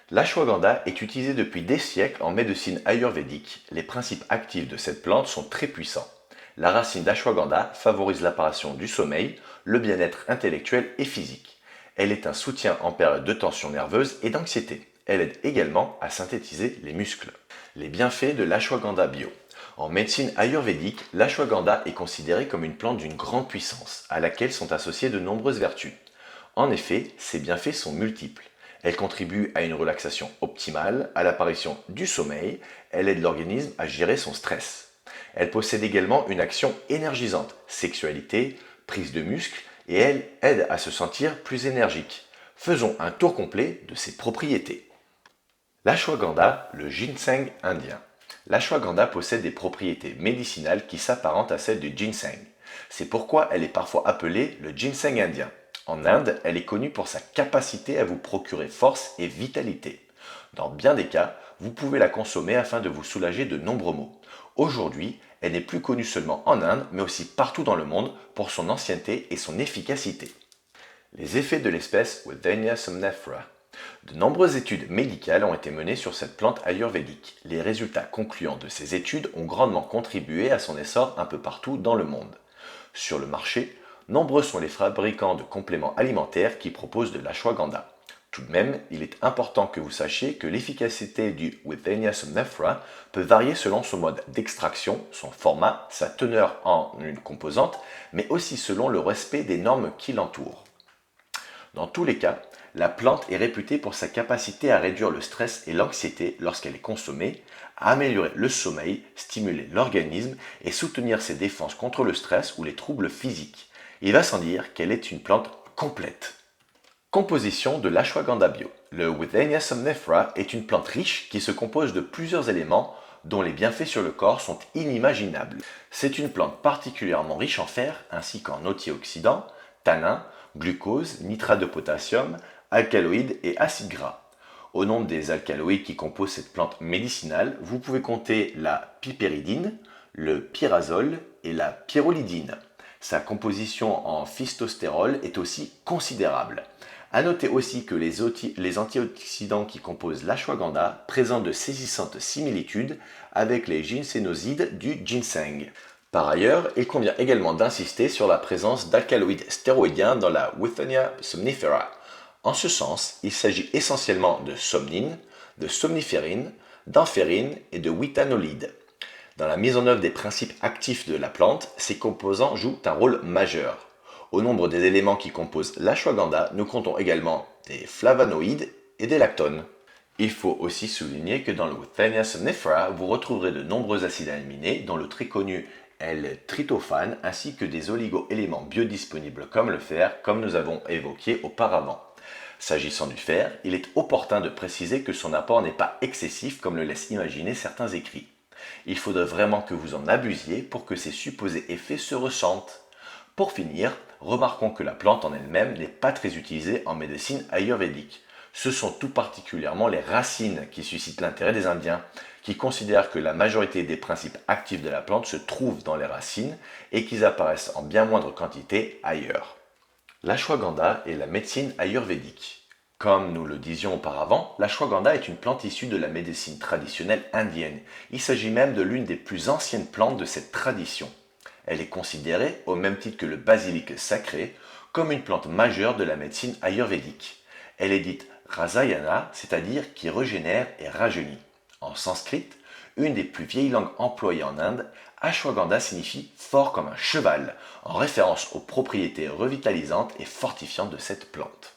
L'ashwagandha est utilisée depuis des siècles en médecine ayurvédique. Les principes actifs de cette plante sont très puissants. La racine d'ashwagandha favorise l'apparition du sommeil, le bien-être intellectuel et physique. Elle est un soutien en période de tension nerveuse et d'anxiété. Elle aide également à synthétiser les muscles. Les bienfaits de l'ashwagandha bio. En médecine ayurvédique, l'ashwagandha est considérée comme une plante d'une grande puissance, à laquelle sont associées de nombreuses vertus. En effet, ses bienfaits sont multiples. Elle contribue à une relaxation optimale, à l'apparition du sommeil, elle aide l'organisme à gérer son stress. Elle possède également une action énergisante, sexualité, prise de muscle, et elle aide à se sentir plus énergique. Faisons un tour complet de ses propriétés. L'ashwagandha, le ginseng indien. L'ashwagandha possède des propriétés médicinales qui s'apparentent à celles du ginseng. C'est pourquoi elle est parfois appelée le ginseng indien. En Inde, elle est connue pour sa capacité à vous procurer force et vitalité. Dans bien des cas, vous pouvez la consommer afin de vous soulager de nombreux maux. Aujourd'hui, elle n'est plus connue seulement en Inde, mais aussi partout dans le monde pour son ancienneté et son efficacité. Les effets de l'espèce Withenia somnifera. De nombreuses études médicales ont été menées sur cette plante ayurvédique. Les résultats concluants de ces études ont grandement contribué à son essor un peu partout dans le monde. Sur le marché, nombreux sont les fabricants de compléments alimentaires qui proposent de l'ashwagandha. Tout de même, il est important que vous sachiez que l'efficacité du Withenia somnifera peut varier selon son mode d'extraction, son format, sa teneur en une composante, mais aussi selon le respect des normes qui l'entourent. Dans tous les cas, la plante est réputée pour sa capacité à réduire le stress et l'anxiété lorsqu'elle est consommée, à améliorer le sommeil, stimuler l'organisme et soutenir ses défenses contre le stress ou les troubles physiques. Il va sans dire qu'elle est une plante complète. Composition de l'ashwagandha bio. Le Withenia somnifera est une plante riche qui se compose de plusieurs éléments dont les bienfaits sur le corps sont inimaginables. C'est une plante particulièrement riche en fer ainsi qu'en antioxydants, tanins, glucose, nitrate de potassium, alcaloïdes et acides gras. Au nombre des alcaloïdes qui composent cette plante médicinale, vous pouvez compter la piperidine, le pyrazole et la pyrrolidine. Sa composition en phytostérol est aussi considérable. A noter aussi que les antioxydants qui composent l'ashwagandha présentent de saisissantes similitudes avec les ginsénosides du ginseng. Par ailleurs, il convient également d'insister sur la présence d'alcaloïdes stéroïdiens dans la Withenia somnifera. En ce sens, il s'agit essentiellement de somnine, de somniférine, d'amphéryne et de withanolide. Dans la mise en œuvre des principes actifs de la plante, ces composants jouent un rôle majeur. Au nombre des éléments qui composent l'ashwagandha, nous comptons également des flavonoïdes et des lactones. Il faut aussi souligner que dans le Withenia somnifera, vous retrouverez de nombreux acides aminés, dont le très connu L-tryptophane, ainsi que des oligo-éléments biodisponibles comme le fer, comme nous avons évoqué auparavant. S'agissant du fer, il est opportun de préciser que son apport n'est pas excessif comme le laissent imaginer certains écrits. Il faudrait vraiment que vous en abusiez pour que ces supposés effets se ressentent. Pour finir, remarquons que la plante en elle-même n'est pas très utilisée en médecine ayurvédique. Ce sont tout particulièrement les racines qui suscitent l'intérêt des Indiens, qui considèrent que la majorité des principes actifs de la plante se trouvent dans les racines et qu'ils apparaissent en bien moindre quantité ailleurs. L'ashwagandha est la médecine ayurvédique. Comme nous le disions auparavant, l'ashwagandha est une plante issue de la médecine traditionnelle indienne. Il s'agit même de l'une des plus anciennes plantes de cette tradition. Elle est considérée, au même titre que le basilic sacré, comme une plante majeure de la médecine ayurvédique. Elle est dite Rasayana, c'est-à-dire qui régénère et rajeunit. En sanskrit, une des plus vieilles langues employées en Inde, ashwagandha signifie fort comme un cheval, en référence aux propriétés revitalisantes et fortifiantes de cette plante.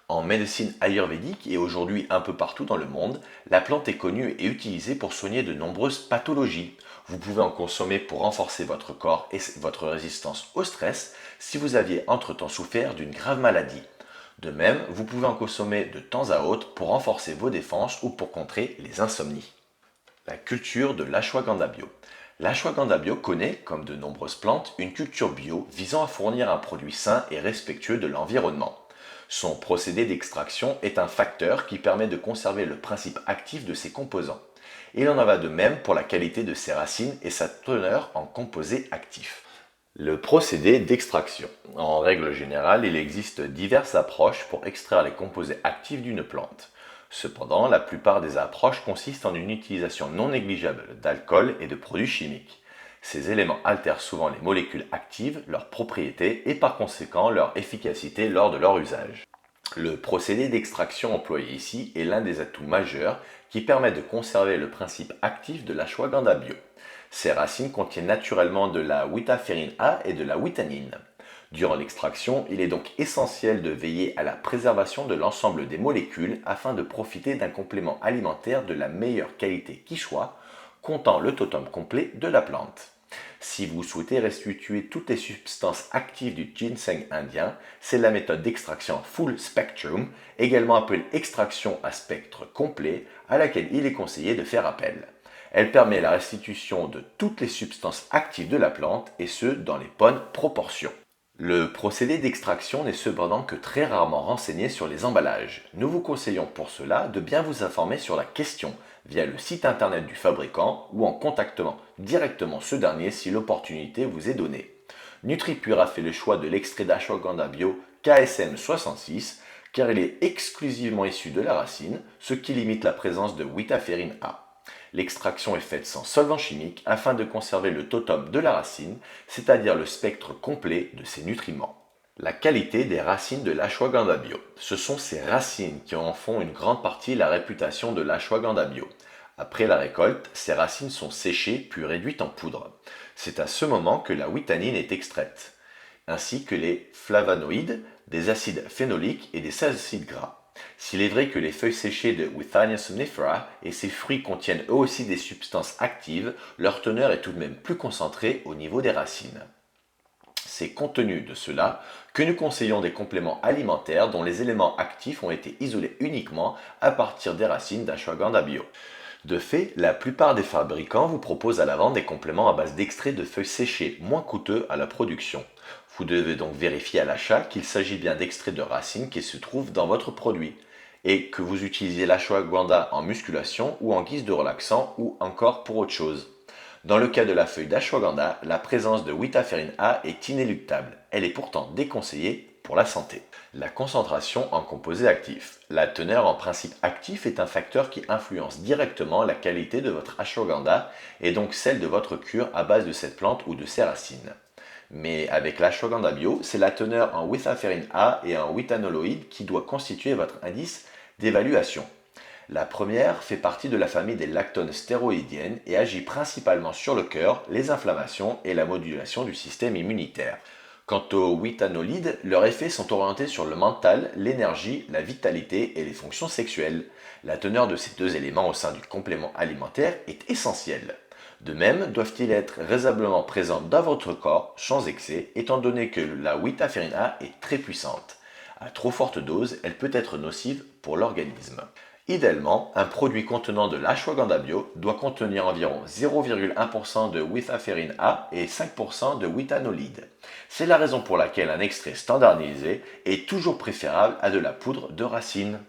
En médecine ayurvédique et aujourd'hui un peu partout dans le monde, la plante est connue et utilisée pour soigner de nombreuses pathologies. Vous pouvez en consommer pour renforcer votre corps et votre résistance au stress si vous aviez entre-temps souffert d'une grave maladie. De même, vous pouvez en consommer de temps à autre pour renforcer vos défenses ou pour contrer les insomnies. La culture de l'ashwagandha bio. L'ashwagandha bio connaît, comme de nombreuses plantes, une culture bio visant à fournir un produit sain et respectueux de l'environnement. Son procédé d'extraction est un facteur qui permet de conserver le principe actif de ses composants. Il en va de même pour la qualité de ses racines et sa teneur en composés actifs. Le procédé d'extraction. En règle générale, il existe diverses approches pour extraire les composés actifs d'une plante. Cependant, la plupart des approches consistent en une utilisation non négligeable d'alcool et de produits chimiques. Ces éléments altèrent souvent les molécules actives, leurs propriétés et par conséquent leur efficacité lors de leur usage. Le procédé d'extraction employé ici est l'un des atouts majeurs qui permet de conserver le principe actif de l'ashwagandha bio. Ces racines contiennent naturellement de la witaférine A et de la witanine. Durant l'extraction, il est donc essentiel de veiller à la préservation de l'ensemble des molécules afin de profiter d'un complément alimentaire de la meilleure qualité qui soit, comptant le totem complet de la plante. Si vous souhaitez restituer toutes les substances actives du ginseng indien, c'est la méthode d'extraction full spectrum, également appelée extraction à spectre complet, à laquelle il est conseillé de faire appel. Elle permet la restitution de toutes les substances actives de la plante et ce dans les bonnes proportions. Le procédé d'extraction n'est cependant que très rarement renseigné sur les emballages. Nous vous conseillons pour cela de bien vous informer sur la question via le site internet du fabricant ou en contactant directement ce dernier si l'opportunité vous est donnée. NutriPure a fait le choix de l'extrait d'ashwagandha bio KSM 66 car il est exclusivement issu de la racine, ce qui limite la présence de witaférine A. L'extraction est faite sans solvant chimique afin de conserver le totum de la racine, c'est-à-dire le spectre complet de ses nutriments. La qualité des racines de l'ashwagandha bio. Ce sont ces racines qui en font une grande partie la réputation de l'ashwagandha bio. Après la récolte, ces racines sont séchées puis réduites en poudre. C'est à ce moment que la witanine est extraite, ainsi que les flavonoïdes, des acides phénoliques et des acides gras. S'il est vrai que les feuilles séchées de Withania somnifera et ses fruits contiennent eux aussi des substances actives, leur teneur est tout de même plus concentrée au niveau des racines. C'est compte tenu de cela que nous conseillons des compléments alimentaires dont les éléments actifs ont été isolés uniquement à partir des racines d'ashwagandha bio. De fait, la plupart des fabricants vous proposent à la vente des compléments à base d'extraits de feuilles séchées moins coûteux à la production. Vous devez donc vérifier à l'achat qu'il s'agit bien d'extraits de racines qui se trouvent dans votre produit et que vous utilisez l'ashwagandha en musculation ou en guise de relaxant ou encore pour autre chose. Dans le cas de la feuille d'ashwagandha, la présence de witaférine A est inéluctable. Elle est pourtant déconseillée pour la santé. La concentration en composés actifs. La teneur en principe actif est un facteur qui influence directement la qualité de votre ashwagandha et donc celle de votre cure à base de cette plante ou de ses racines. Mais avec l'ashwagandha bio, c'est la teneur en witaférine A et en witanoloïdes qui doit constituer votre indice d'évaluation. La première fait partie de la famille des lactones stéroïdiennes et agit principalement sur le cœur, les inflammations et la modulation du système immunitaire. Quant aux witanolides, leurs effets sont orientés sur le mental, l'énergie, la vitalité et les fonctions sexuelles. La teneur de ces deux éléments au sein du complément alimentaire est essentielle. De même, doivent-ils être raisonnablement présents dans votre corps, sans excès, étant donné que la witaférine A est très puissante. À trop forte dose, elle peut être nocive pour l'organisme. Idéalement, un produit contenant de l'ashwagandha bio doit contenir environ 0,1% de witaférine A et 5% de witanolide. C'est la raison pour laquelle un extrait standardisé est toujours préférable à de la poudre de racine.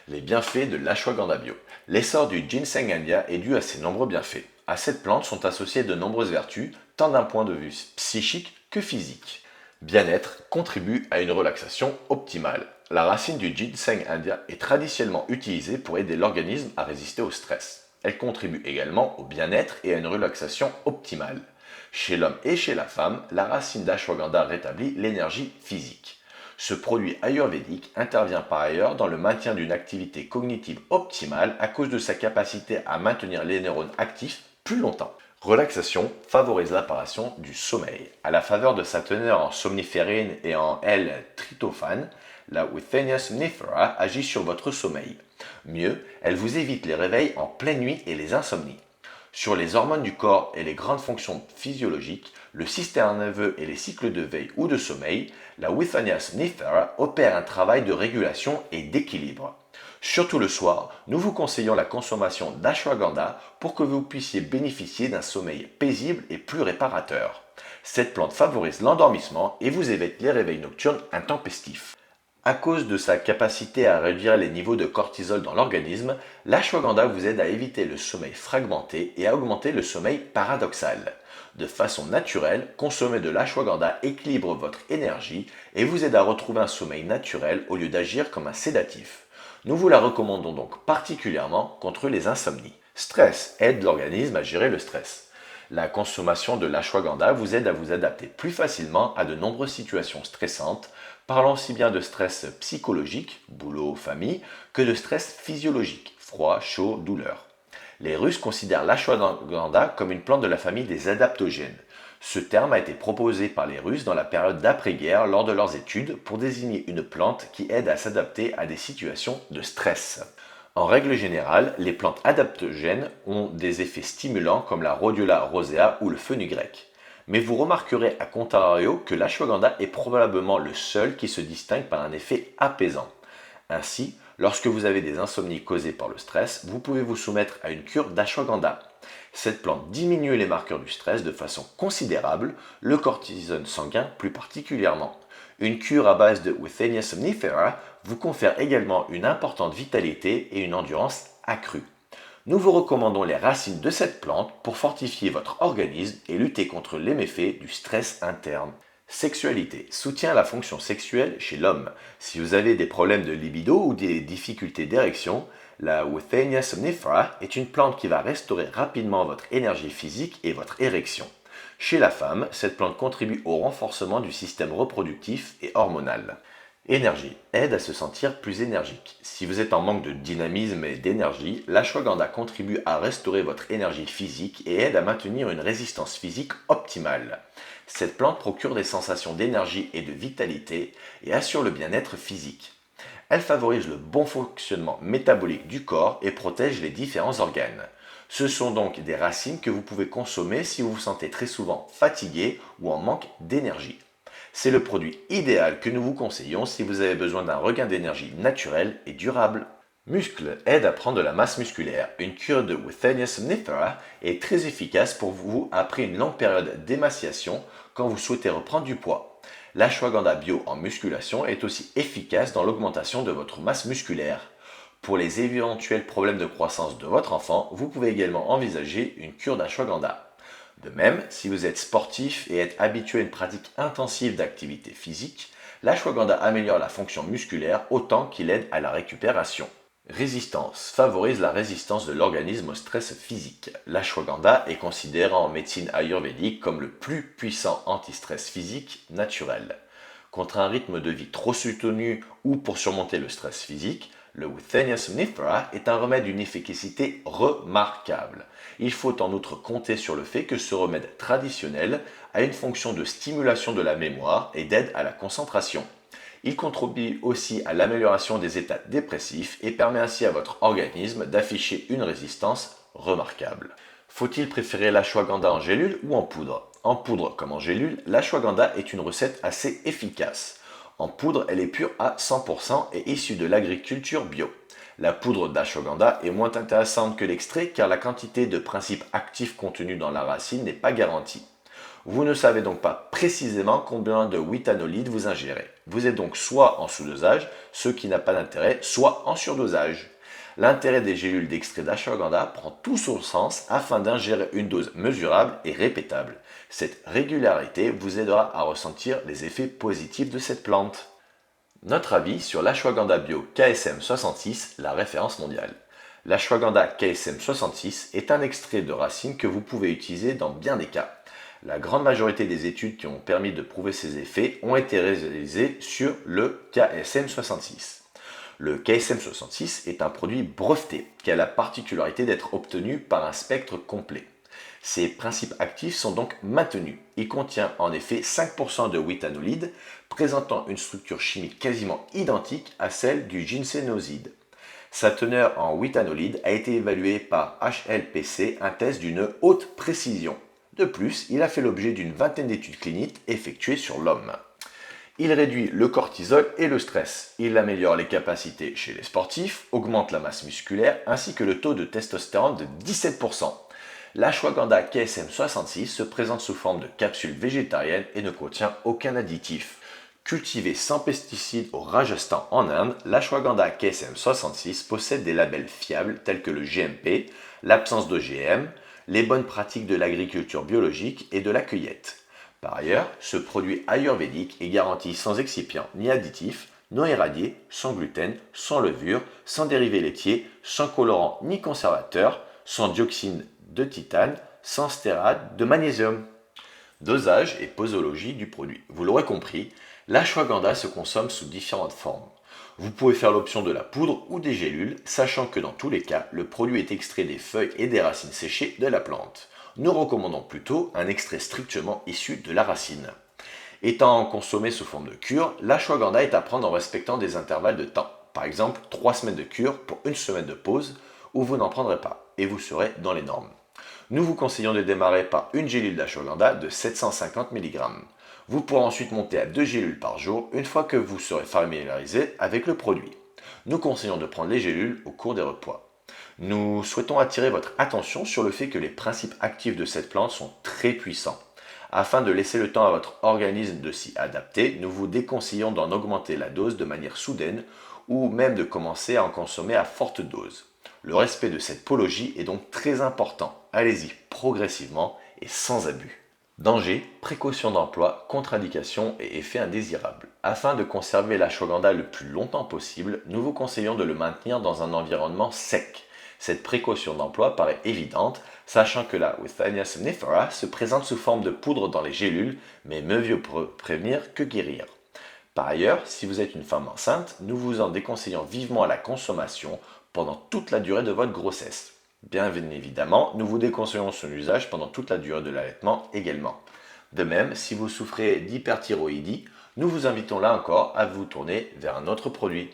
Les bienfaits de l'ashwagandha bio. L'essor du ginseng indien est dû à ses nombreux bienfaits. À cette plante sont associées de nombreuses vertus, tant d'un point de vue psychique que physique. Bien-être contribue à une relaxation optimale. La racine du ginseng indien est traditionnellement utilisée pour aider l'organisme à résister au stress. Elle contribue également au bien-être et à une relaxation optimale. Chez l'homme et chez la femme, la racine d'ashwagandha rétablit l'énergie physique. Ce produit ayurvédique intervient par ailleurs dans le maintien d'une activité cognitive optimale à cause de sa capacité à maintenir les neurones actifs plus longtemps. Relaxation favorise l'apparition du sommeil. À la faveur de sa teneur en somniférine et en L-tryptophane, la Withania somnifera agit sur votre sommeil. Mieux, elle vous évite les réveils en pleine nuit et les insomnies. Sur les hormones du corps et les grandes fonctions physiologiques, le système nerveux et les cycles de veille ou de sommeil, la Withania somnifera opère un travail de régulation et d'équilibre. Surtout le soir, nous vous conseillons la consommation d'ashwagandha pour que vous puissiez bénéficier d'un sommeil paisible et plus réparateur. Cette plante favorise l'endormissement et vous évite les réveils nocturnes intempestifs. À cause de sa capacité à réduire les niveaux de cortisol dans l'organisme, l'ashwagandha vous aide à éviter le sommeil fragmenté et à augmenter le sommeil paradoxal. De façon naturelle, consommer de l'ashwagandha équilibre votre énergie et vous aide à retrouver un sommeil naturel au lieu d'agir comme un sédatif. Nous vous la recommandons donc particulièrement contre les insomnies. Stress aide l'organisme à gérer le stress. La consommation de l'ashwagandha vous aide à vous adapter plus facilement à de nombreuses situations stressantes, parlant aussi bien de stress psychologique, boulot, famille, que de stress physiologique, froid, chaud, douleur. Les Russes considèrent l'ashwagandha comme une plante de la famille des adaptogènes. Ce terme a été proposé par les Russes dans la période d'après-guerre lors de leurs études pour désigner une plante qui aide à s'adapter à des situations de stress. En règle générale, les plantes adaptogènes ont des effets stimulants comme la Rhodiola rosea ou le fenugrec. Mais vous remarquerez à contrario que l'ashwagandha est probablement le seul qui se distingue par un effet apaisant. Ainsi, lorsque vous avez des insomnies causées par le stress, vous pouvez vous soumettre à une cure d'ashwagandha. Cette plante diminue les marqueurs du stress de façon considérable, le cortisone sanguin plus particulièrement. Une cure à base de Withenia somnifera vous confère également une importante vitalité et une endurance accrue. Nous vous recommandons les racines de cette plante pour fortifier votre organisme et lutter contre les méfaits du stress interne. Sexualité soutient la fonction sexuelle chez l'homme. Si vous avez des problèmes de libido ou des difficultés d'érection, la Withenia somnifera est une plante qui va restaurer rapidement votre énergie physique et votre érection. Chez la femme, cette plante contribue au renforcement du système reproductif et hormonal. Énergie aide à se sentir plus énergique. Si vous êtes en manque de dynamisme et d'énergie, l'ashwagandha contribue à restaurer votre énergie physique et aide à maintenir une résistance physique optimale. Cette plante procure des sensations d'énergie et de vitalité et assure le bien-être physique. Elle favorise le bon fonctionnement métabolique du corps et protège les différents organes. Ce sont donc des racines que vous pouvez consommer si vous vous sentez très souvent fatigué ou en manque d'énergie. C'est le produit idéal que nous vous conseillons si vous avez besoin d'un regain d'énergie naturel et durable. Muscle aide à prendre de la masse musculaire. Une cure de Withenia somnifera est très efficace pour vous après une longue période d'émaciation quand vous souhaitez reprendre du poids. L'ashwagandha bio en musculation est aussi efficace dans l'augmentation de votre masse musculaire. Pour les éventuels problèmes de croissance de votre enfant, vous pouvez également envisager une cure d'ashwagandha. De même, si vous êtes sportif et êtes habitué à une pratique intensive d'activité physique, l'ashwagandha améliore la fonction musculaire autant qu'il aide à la récupération. Résistance favorise la résistance de l'organisme au stress physique. L'ashwagandha est considéré en médecine ayurvédique comme le plus puissant anti-stress physique naturel. Contre un rythme de vie trop soutenu ou pour surmonter le stress physique, le Withenia somnifera est un remède d'une efficacité remarquable. Il faut en outre compter sur le fait que ce remède traditionnel a une fonction de stimulation de la mémoire et d'aide à la concentration. Il contribue aussi à l'amélioration des états dépressifs et permet ainsi à votre organisme d'afficher une résistance remarquable. Faut-il préférer l'ashwagandha en gélule ou en poudre? En poudre comme en gélule, l'ashwagandha est une recette assez efficace. En poudre, elle est pure à 100% et issue de l'agriculture bio. La poudre d'ashwagandha est moins intéressante que l'extrait car la quantité de principes actifs contenus dans la racine n'est pas garantie. Vous ne savez donc pas précisément combien de withanolide vous ingérez. Vous êtes donc soit en sous-dosage, ce qui n'a pas d'intérêt, soit en surdosage. L'intérêt des gélules d'extrait d'ashwagandha prend tout son sens afin d'ingérer une dose mesurable et répétable. Cette régularité vous aidera à ressentir les effets positifs de cette plante. Notre avis sur l'ashwagandha bio KSM 66, la référence mondiale. L'ashwagandha KSM 66 est un extrait de racine que vous pouvez utiliser dans bien des cas. La grande majorité des études qui ont permis de prouver ces effets ont été réalisées sur le KSM 66. Le KSM 66 est un produit breveté qui a la particularité d'être obtenu par un spectre complet. Ses principes actifs sont donc maintenus. Il contient en effet 5% de withanolide, présentant une structure chimique quasiment identique à celle du ginsénoside. Sa teneur en withanolide a été évaluée par HLPC, un test d'une haute précision. De plus, il a fait l'objet d'une vingtaine d'études cliniques effectuées sur l'homme. Il réduit le cortisol et le stress. Il améliore les capacités chez les sportifs, augmente la masse musculaire ainsi que le taux de testostérone de 17%. L'ashwagandha KSM 66 se présente sous forme de capsule végétarienne et ne contient aucun additif. Cultivé sans pesticides au Rajasthan en Inde, l'ashwagandha KSM 66 possède des labels fiables tels que le GMP, l'absence d'OGM, les bonnes pratiques de l'agriculture biologique et de la cueillette. Par ailleurs, ce produit ayurvédique est garanti sans excipients ni additifs, non irradié, sans gluten, sans levure, sans dérivés laitiers, sans colorant ni conservateur, sans dioxine de titane, sans stérate de magnésium. Dosage et posologie du produit. Vous l'aurez compris, l'ashwagandha se consomme sous différentes formes. Vous pouvez faire l'option de la poudre ou des gélules, sachant que dans tous les cas, le produit est extrait des feuilles et des racines séchées de la plante. Nous recommandons plutôt un extrait strictement issu de la racine. Étant consommé sous forme de cure, l'ashwagandha est à prendre en respectant des intervalles de temps. Par exemple, 3 semaines de cure pour une semaine de pause, ou vous n'en prendrez pas, et vous serez dans les normes. Nous vous conseillons de démarrer par une gélule d'ashwagandha de 750 mg. Vous pourrez ensuite monter à 2 gélules par jour une fois que vous serez familiarisé avec le produit. Nous conseillons de prendre les gélules au cours des repas. Nous souhaitons attirer votre attention sur le fait que les principes actifs de cette plante sont très puissants. Afin de laisser le temps à votre organisme de s'y adapter, nous vous déconseillons d'en augmenter la dose de manière soudaine ou même de commencer à en consommer à forte dose. Le respect de cette posologie est donc très important. Allez-y progressivement et sans abus. Danger, précaution d'emploi, contre-indications et effets indésirables. Afin de conserver l'ashwagandha le plus longtemps possible, nous vous conseillons de le maintenir dans un environnement sec. Cette précaution d'emploi paraît évidente, sachant que la Withania somnifera se présente sous forme de poudre dans les gélules, mais mieux vaut prévenir que guérir. Par ailleurs, si vous êtes une femme enceinte, nous vous en déconseillons vivement à la consommation pendant toute la durée de votre grossesse. Bien évidemment, nous vous déconseillons son usage pendant toute la durée de l'allaitement également. De même, si vous souffrez d'hyperthyroïdie, nous vous invitons là encore à vous tourner vers un autre produit.